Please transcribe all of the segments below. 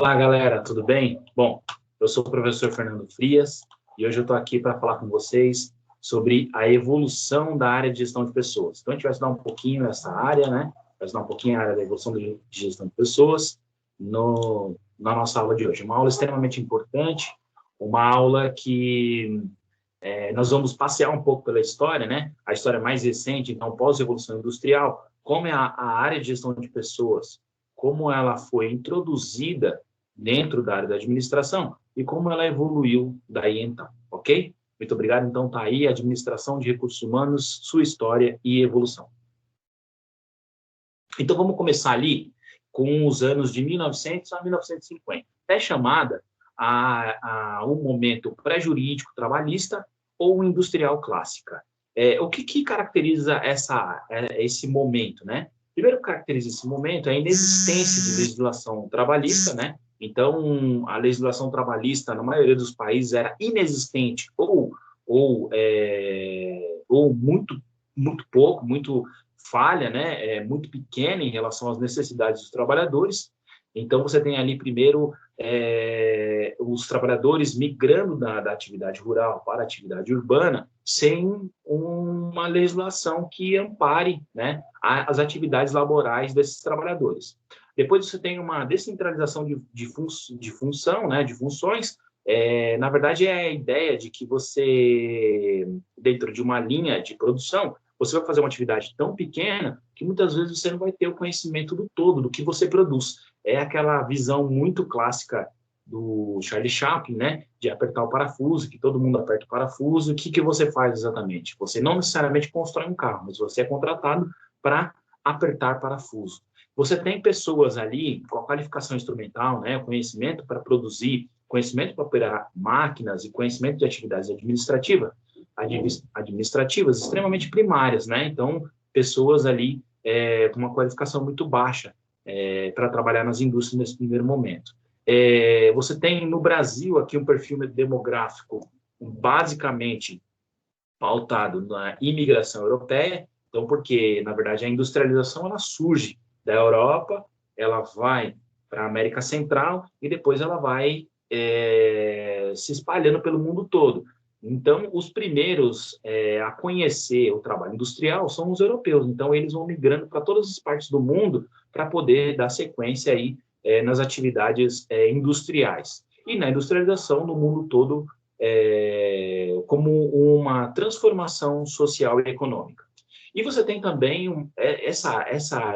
Olá, galera, tudo bem? Bom, eu sou o professor Fernando Frias e hoje eu estou aqui para falar com vocês sobre a evolução da área de gestão de pessoas. Então, a gente vai estudar um pouquinho essa área, né? Vai estudar um pouquinho a área da evolução de gestão de pessoas na nossa aula de hoje. Uma aula extremamente importante, uma aula que nós vamos passear um pouco pela história, né? A história mais recente, então, pós-revolução industrial, como é a área de gestão de pessoas, como ela foi introduzida dentro da área da administração e como ela evoluiu daí então, ok? Muito obrigado. Então, tá aí, Administração de Recursos Humanos, sua história e evolução. Então, vamos começar ali com os anos de 1900 a 1950. É chamada a um momento pré-jurídico trabalhista ou industrial clássica. O que caracteriza esse momento, né? Primeiro que caracteriza esse momento é a inexistência de legislação trabalhista, né? Então, a legislação trabalhista, na maioria dos países, era inexistente ou muito pouco, muito falha, né, muito pequena em relação às necessidades dos trabalhadores. Então, você tem ali, primeiro, os trabalhadores migrando da atividade rural para a atividade urbana sem uma legislação que ampare, né, as atividades laborais desses trabalhadores. Depois você tem uma descentralização de função, né, de funções. Na verdade, é a ideia de que você, dentro de uma linha de produção, você vai fazer uma atividade tão pequena que muitas vezes você não vai ter o conhecimento do todo, do que você produz. É aquela visão muito clássica do Charlie Chaplin, né, de apertar o parafuso, que todo mundo aperta o parafuso. O que você faz exatamente? Você não necessariamente constrói um carro, mas você é contratado para apertar parafuso. Você tem pessoas ali com a qualificação instrumental, né, conhecimento para produzir, conhecimento para operar máquinas e conhecimento de atividades administrativas extremamente primárias, né? Então, pessoas ali com uma qualificação muito baixa para trabalhar nas indústrias nesse primeiro momento. Você tem no Brasil aqui um perfil demográfico basicamente pautado na imigração europeia, então, porque, na verdade, a industrialização ela surge da Europa, ela vai para a América Central e depois ela vai se espalhando pelo mundo todo. Então, os primeiros a conhecer o trabalho industrial são os europeus. Então, eles vão migrando para todas as partes do mundo para poder dar sequência aí nas atividades industriais. E na industrialização no mundo todo como uma transformação social e econômica. E você tem também essa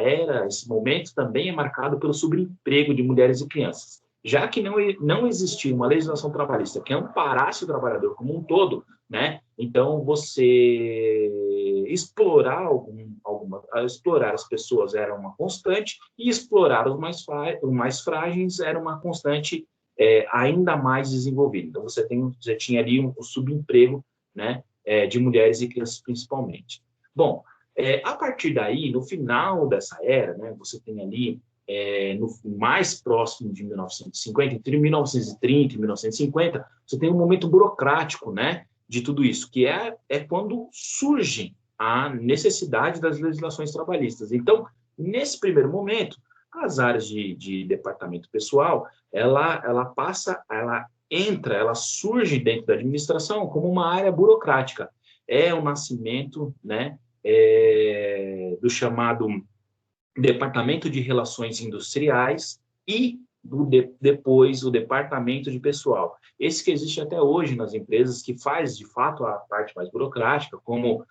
era, esse momento também é marcado pelo subemprego de mulheres e crianças. Já que não existia uma legislação trabalhista que amparasse o trabalhador como um todo, né? Então, você explorar explorar as pessoas era uma constante e explorar os mais frágeis era uma constante ainda mais desenvolvida. Então, você tinha ali um subemprego, né, de mulheres e crianças principalmente. Bom, a partir daí, no final dessa era, né, você tem ali no mais próximo de 1950, entre 1930 e 1950, você tem um momento burocrático, né, de tudo isso, que é quando surge a necessidade das legislações trabalhistas. Então, nesse primeiro momento, as áreas de departamento pessoal, ela surge dentro da administração como uma área burocrática. É o nascimento, né, do chamado Departamento de Relações Industriais e depois o Departamento de Pessoal. Esse que existe até hoje nas empresas, que faz, de fato, a parte mais burocrática, como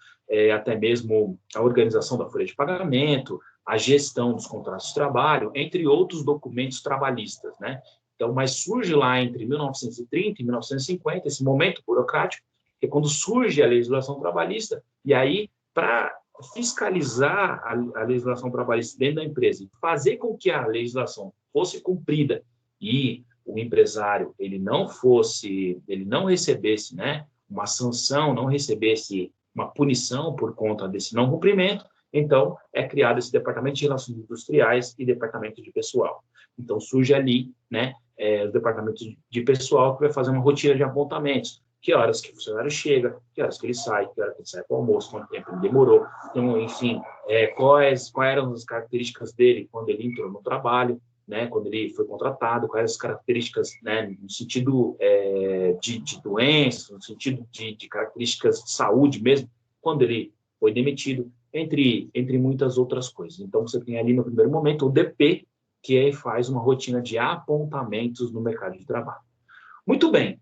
até mesmo a organização da folha de pagamento, a gestão dos contratos de trabalho, entre outros documentos trabalhistas, né? Então, mas surge lá entre 1930 e 1950 esse momento burocrático, que é quando surge a legislação trabalhista, e aí, para fiscalizar a legislação trabalhista dentro da empresa, fazer com que a legislação fosse cumprida e o empresário ele não recebesse, né, uma sanção, não recebesse uma punição por conta desse não cumprimento, então é criado esse departamento de relações industriais e departamento de pessoal. Então surge ali, né, o departamento de pessoal que vai fazer uma rotina de apontamentos. Que horas que o funcionário chega, que horas que ele sai, que horas que ele sai para o almoço, quanto tempo ele demorou. Então, enfim, quais eram as características dele quando ele entrou no trabalho. né, quando ele foi contratado, quais as características, né, no sentido de doenças, no sentido de características de saúde mesmo, quando ele foi demitido, entre muitas outras coisas. Então, você tem ali no primeiro momento o DP, que faz uma rotina de apontamentos no mercado de trabalho. Muito bem.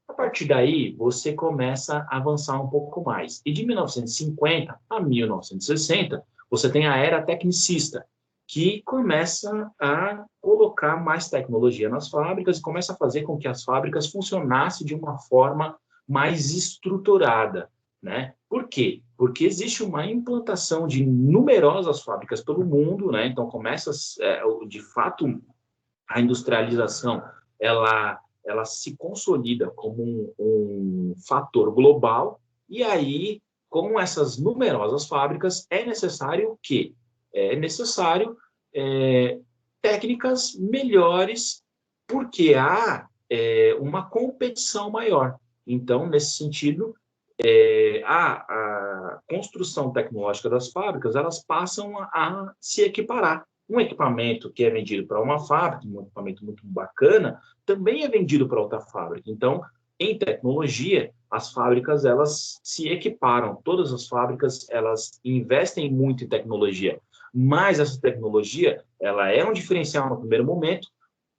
A partir daí, você começa a avançar um pouco mais. E de 1950 a 1960, você tem a era tecnicista, que começa a colocar mais tecnologia nas fábricas e começa a fazer com que as fábricas funcionassem de uma forma mais estruturada, né? Por quê? Porque existe uma implantação de numerosas fábricas pelo mundo, né? Então começa, de fato, a industrialização, ela se consolida como um fator global, e aí, com essas numerosas fábricas, é necessário que? É necessário técnicas melhores, porque há uma competição maior. Então, nesse sentido, a construção tecnológica das fábricas, elas passam a se equiparar. Um equipamento que é vendido para uma fábrica, um equipamento muito bacana, também é vendido para outra fábrica. Então, em tecnologia, as fábricas, elas se equiparam. Todas as fábricas, elas investem muito em tecnologia. Mas essa tecnologia, ela é um diferencial no primeiro momento,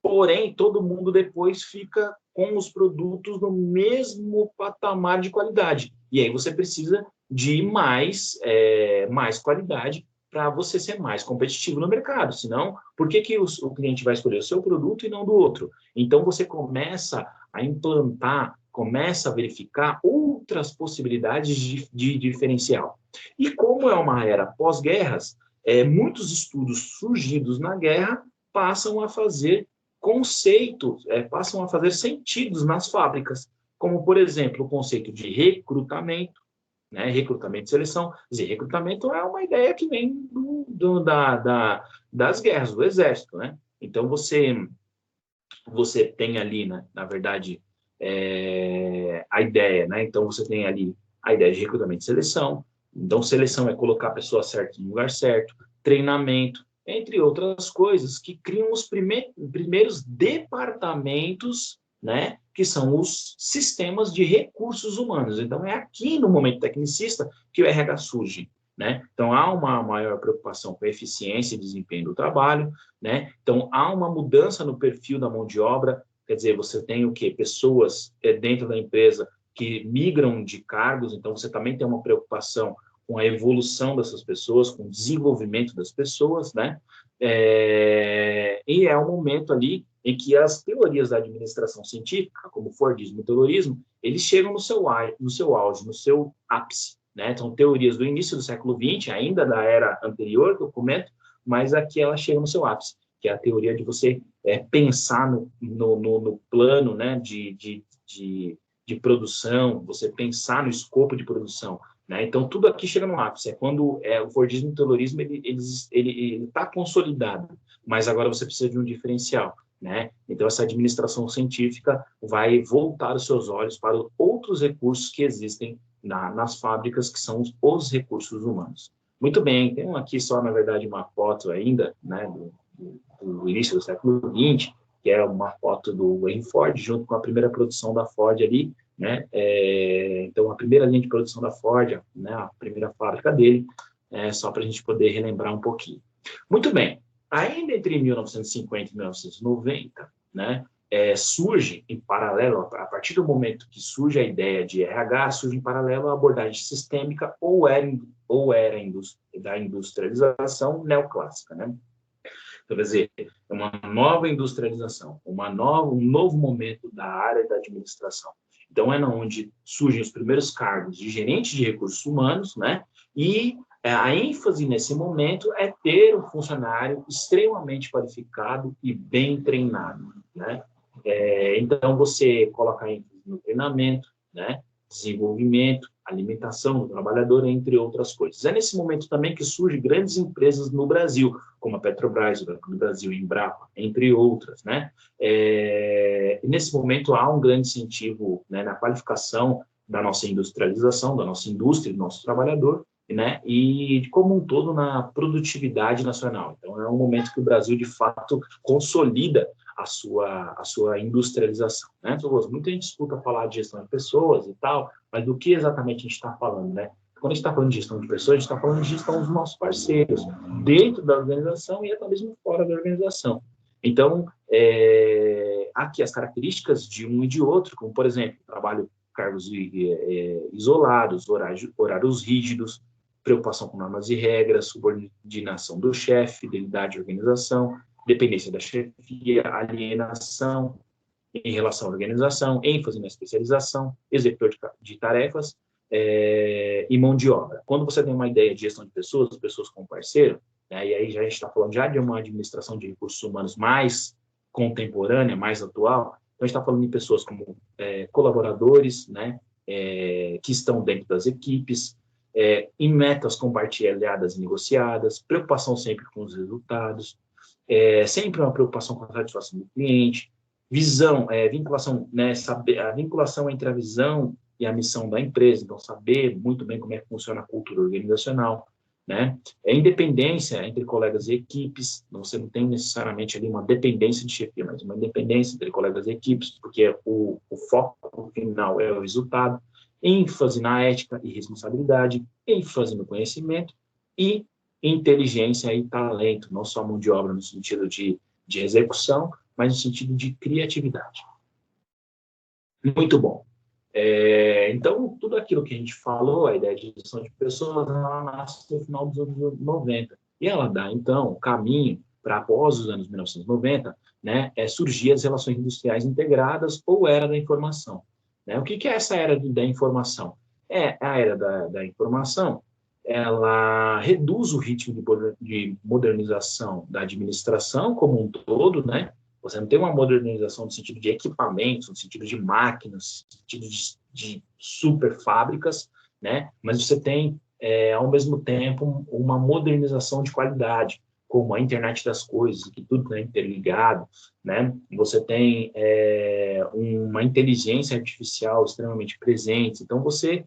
porém, todo mundo depois fica com os produtos no mesmo patamar de qualidade. E aí você precisa de mais qualidade para você ser mais competitivo no mercado. Senão, por que o cliente vai escolher o seu produto e não do outro? Então, você começa a implantar, começa a verificar outras possibilidades de diferencial. E como é uma era pós-guerras, muitos estudos surgidos na guerra passam a fazer conceitos, passam a fazer sentidos nas fábricas, como, por exemplo, o conceito de recrutamento, né, recrutamento e seleção. Quer dizer, recrutamento é uma ideia que vem das guerras, do exército, né? Então, você tem ali, né, na verdade, a ideia, né? Então, você tem ali a ideia de recrutamento e seleção. Então, seleção é colocar a pessoa certa no lugar certo, treinamento, entre outras coisas, que criam os primeiros departamentos, né, que são os sistemas de recursos humanos. Então, é aqui no momento tecnicista que o RH surge, né? Então, há uma maior preocupação com a eficiência e desempenho do trabalho, né? Então, há uma mudança no perfil da mão de obra, quer dizer, você tem o quê? Pessoas dentro da empresa que migram de cargos, então você também tem uma preocupação com a evolução dessas pessoas, com o desenvolvimento das pessoas, né? E é um momento ali em que as teorias da administração científica, como o Fordismo e o Taylorismo, eles chegam no seu auge, no seu ápice, né? Então, teorias do início do século XX, ainda da era anterior do documento, mas aqui ela chega no seu ápice, que é a teoria de você pensar no plano, né, de produção, você pensar no escopo de produção, né? Então, tudo aqui chega no ápice. É quando o Fordismo e o Taylorismo ele está consolidado, mas agora você precisa de um diferencial, né? Então, essa administração científica vai voltar os seus olhos para outros recursos que existem nas fábricas, que são os recursos humanos. Muito bem, tem aqui só, na verdade, uma foto ainda, né, do início do século XX, que é uma foto do Henry Ford, junto com a primeira produção da Ford ali, né? Então, a primeira linha de produção da Ford, né, a primeira fábrica dele, só para a gente poder relembrar um pouquinho. Muito bem, ainda entre 1950 e 1990, né, surge em paralelo, a partir do momento que surge a ideia de RH, surge em paralelo a abordagem sistêmica ou era da industrialização neoclássica, né? Então, quer dizer, uma nova industrialização, um novo momento da área da administração. Então, é onde surgem os primeiros cargos de gerente de recursos humanos, né? E a ênfase nesse momento é ter um funcionário extremamente qualificado e bem treinado, né? Então, você coloca ênfase no treinamento, né? Desenvolvimento, alimentação do trabalhador, entre outras coisas. É nesse momento também que surgem grandes empresas no Brasil, como a Petrobras, o Banco do Brasil, Embrapa, entre outras, né? E nesse momento há um grande incentivo, né, na qualificação da nossa industrialização, da nossa indústria, do nosso trabalhador, né, e como um todo na produtividade nacional. Então, é um momento que o Brasil, de fato, consolida a sua industrialização, né? Muita gente escuta falar de gestão de pessoas e tal, mas do que exatamente a gente está falando, né? Quando a gente está falando de gestão de pessoas, a gente está falando de gestão dos nossos parceiros, dentro da organização e até mesmo fora da organização. Então, aqui as características de um e de outro, como, por exemplo, trabalho cargos isolados, horários rígidos, preocupação com normas e regras, subordinação do chefe, fidelidade à organização, dependência da chefia, alienação em relação à organização, ênfase na especialização, executor de tarefas e mão de obra. Quando você tem uma ideia de gestão de pessoas como parceiro, né, e aí já a gente está falando já de uma administração de recursos humanos mais contemporânea, mais atual, então a gente está falando de pessoas como colaboradores, né, que estão dentro das equipes, em metas compartilhadas e negociadas, preocupação sempre com os resultados, sempre uma preocupação com a satisfação do cliente, visão, vinculação, né, a vinculação entre a visão e a missão da empresa, então saber muito bem como é que funciona a cultura organizacional, né? Independência entre colegas e equipes, você não tem necessariamente ali uma dependência de chefia, mas uma independência entre colegas e equipes, porque o foco final é o resultado, ênfase na ética e responsabilidade, ênfase no conhecimento e inteligência e talento, não só mão de obra no sentido de execução, mas no sentido de criatividade. Muito bom. Então, tudo aquilo que a gente falou, a ideia de gestão de pessoas, ela nasce no final dos anos 90. E ela dá, então, caminho para, após os anos 1990, né, surgir as relações industriais integradas ou era da informação. Né? O que é essa era da informação? A era da informação, ela reduz o ritmo de modernização da administração como um todo, né? Você não tem uma modernização no sentido de equipamentos, no sentido de máquinas, no sentido de super fábricas, né? Mas você tem, ao mesmo tempo, uma modernização de qualidade, como a internet das coisas, que tudo é interligado, né? Você tem uma inteligência artificial extremamente presente. Então, você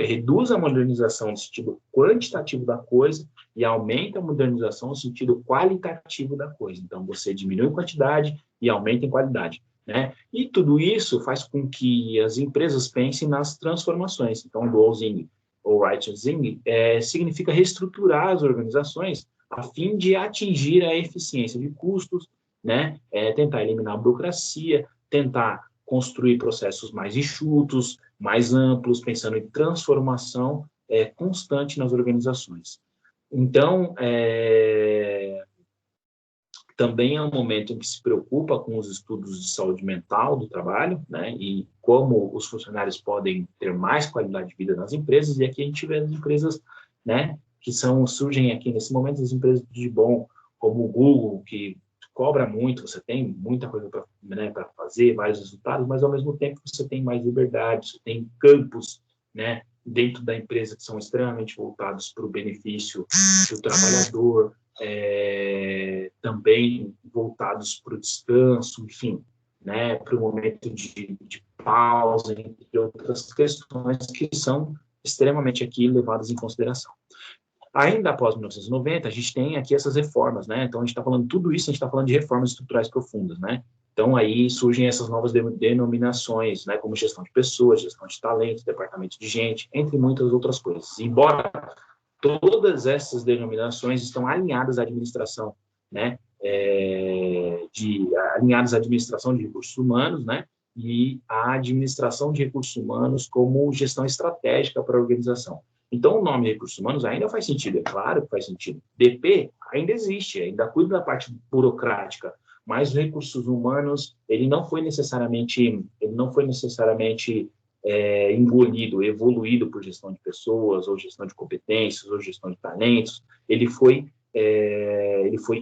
reduz a modernização no sentido quantitativo da coisa e aumenta a modernização no sentido qualitativo da coisa. Então, você diminui a quantidade e aumenta em qualidade, né? E tudo isso faz com que as empresas pensem nas transformações. Então, Dowsing ou Rightsizing significa reestruturar as organizações a fim de atingir a eficiência de custos, né? Tentar eliminar a burocracia, tentar construir processos mais enxutos, mais amplos, pensando em transformação constante nas organizações. Então, também é um momento em que se preocupa com os estudos de saúde mental do trabalho, né, e como os funcionários podem ter mais qualidade de vida nas empresas, e aqui a gente vê as empresas, né, que surgem aqui nesse momento, as empresas de bom, como o Google, que cobra muito, você tem muita coisa para, né, fazer, vários resultados, mas ao mesmo tempo você tem mais liberdade, você tem campos, né, dentro da empresa que são extremamente voltados para o benefício do trabalhador, também voltados para o descanso, enfim, né, para o momento de pausa, entre outras questões que são extremamente aqui levadas em consideração. Ainda após 1990, a gente tem aqui essas reformas, né? Então, a gente está falando tudo isso, a gente está falando de reformas estruturais profundas, né? Então, aí surgem essas novas denominações, né? Como gestão de pessoas, gestão de talentos, departamento de gente, entre muitas outras coisas. Embora todas essas denominações estão alinhadas à administração, né? Alinhadas à administração de recursos humanos, né? E à administração de recursos humanos como gestão estratégica para a organização. Então, o nome recursos humanos ainda faz sentido, é claro que faz sentido. DP ainda existe, ainda cuida da parte burocrática, mas os recursos humanos, ele não foi necessariamente engolido, evoluído por gestão de pessoas, ou gestão de competências, ou gestão de talentos, ele foi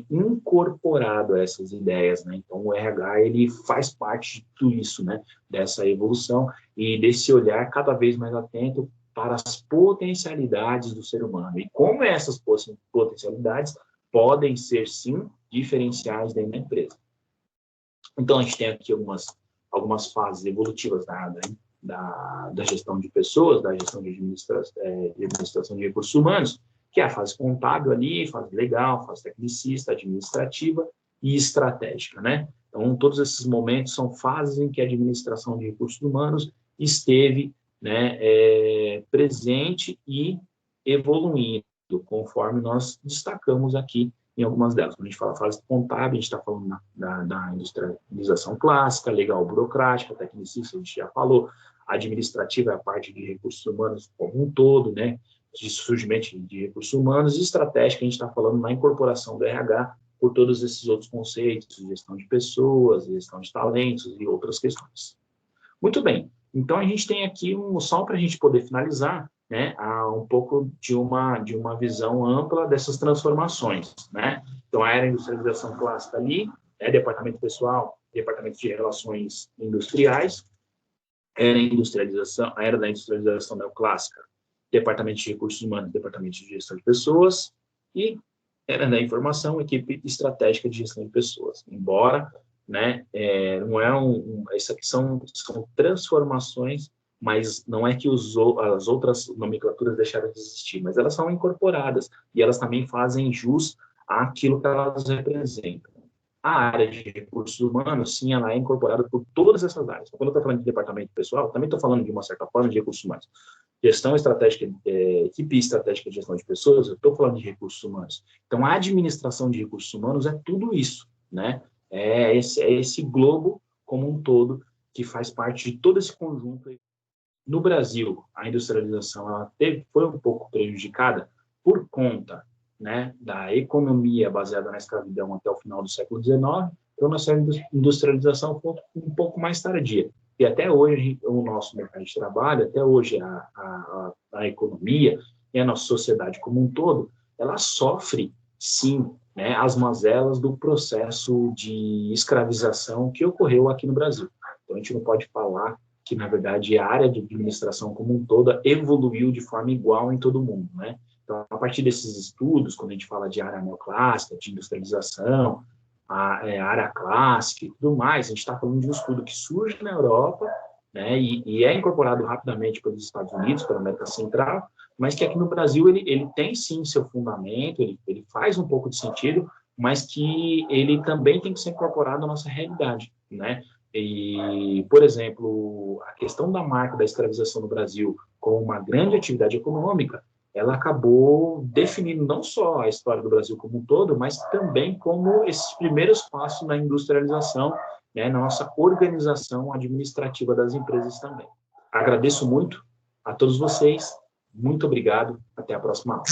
incorporado a essas ideias, né? Então, o RH, ele faz parte de tudo isso, né? Dessa evolução e desse olhar cada vez mais atento para as potencialidades do ser humano. E como essas potencialidades podem ser, sim, diferenciais dentro da empresa. Então, a gente tem aqui algumas fases evolutivas da da gestão de pessoas, da gestão de administração de recursos humanos, que é a fase contábil ali, fase legal, fase tecnicista, administrativa e estratégica, né? Então, todos esses momentos são fases em que a administração de recursos humanos esteve, né, presente e evoluindo, conforme nós destacamos aqui em algumas delas. Quando a gente fala fase contábil, a gente está falando da industrialização clássica, legal burocrática, tecnicista, a gente já falou, administrativa é a parte de recursos humanos como um todo, né, de surgimento de recursos humanos, e estratégica, a gente está falando na incorporação do RH por todos esses outros conceitos, gestão de pessoas, gestão de talentos e outras questões. Muito bem, então a gente tem aqui só para a gente poder finalizar, né, um pouco de uma visão ampla dessas transformações, né? Então, a era industrialização clássica ali, departamento pessoal, departamento de relações industriais, a era da industrialização neoclássica, departamento de recursos humanos, departamento de gestão de pessoas, e era da informação, equipe estratégica de gestão de pessoas. Embora, né, não é isso aqui são transformações, mas não é que as outras nomenclaturas deixaram de existir, mas elas são incorporadas e elas também fazem jus àquilo que elas representam. A área de recursos humanos, sim, ela é incorporada por todas essas áreas. Quando eu estou falando de departamento pessoal, também estou falando de uma certa forma de recursos humanos. Gestão estratégica, equipe estratégica de gestão de pessoas, eu estou falando de recursos humanos. Então, a administração de recursos humanos é tudo isso, né? É esse globo como um todo que faz parte de todo esse conjunto. No Brasil, a industrialização foi um pouco prejudicada por conta, né, da economia baseada na escravidão até o final do século XIX, então nossa industrialização foi um pouco mais tardia. E até hoje, o nosso mercado de trabalho, até hoje a economia e a nossa sociedade como um todo, ela sofre, sim, né, as mazelas do processo de escravização que ocorreu aqui no Brasil. Então, a gente não pode falar que, na verdade, a área de administração como um todo evoluiu de forma igual em todo o mundo, né? Então, a partir desses estudos, quando a gente fala de área neoclássica, de industrialização, a área clássica e tudo mais, a gente está falando de um estudo que surge na Europa, né, e é incorporado rapidamente pelos Estados Unidos, pela América Central, mas que aqui no Brasil ele tem, sim, seu fundamento, ele faz um pouco de sentido, mas que ele também tem que ser incorporado à nossa realidade, né? E, por exemplo, a questão da marca da escravização no Brasil como uma grande atividade econômica, ela acabou definindo não só a história do Brasil como um todo, mas também como esses primeiros passos na industrialização, né, na nossa organização administrativa das empresas também. Agradeço muito a todos vocês, muito obrigado, até a próxima aula.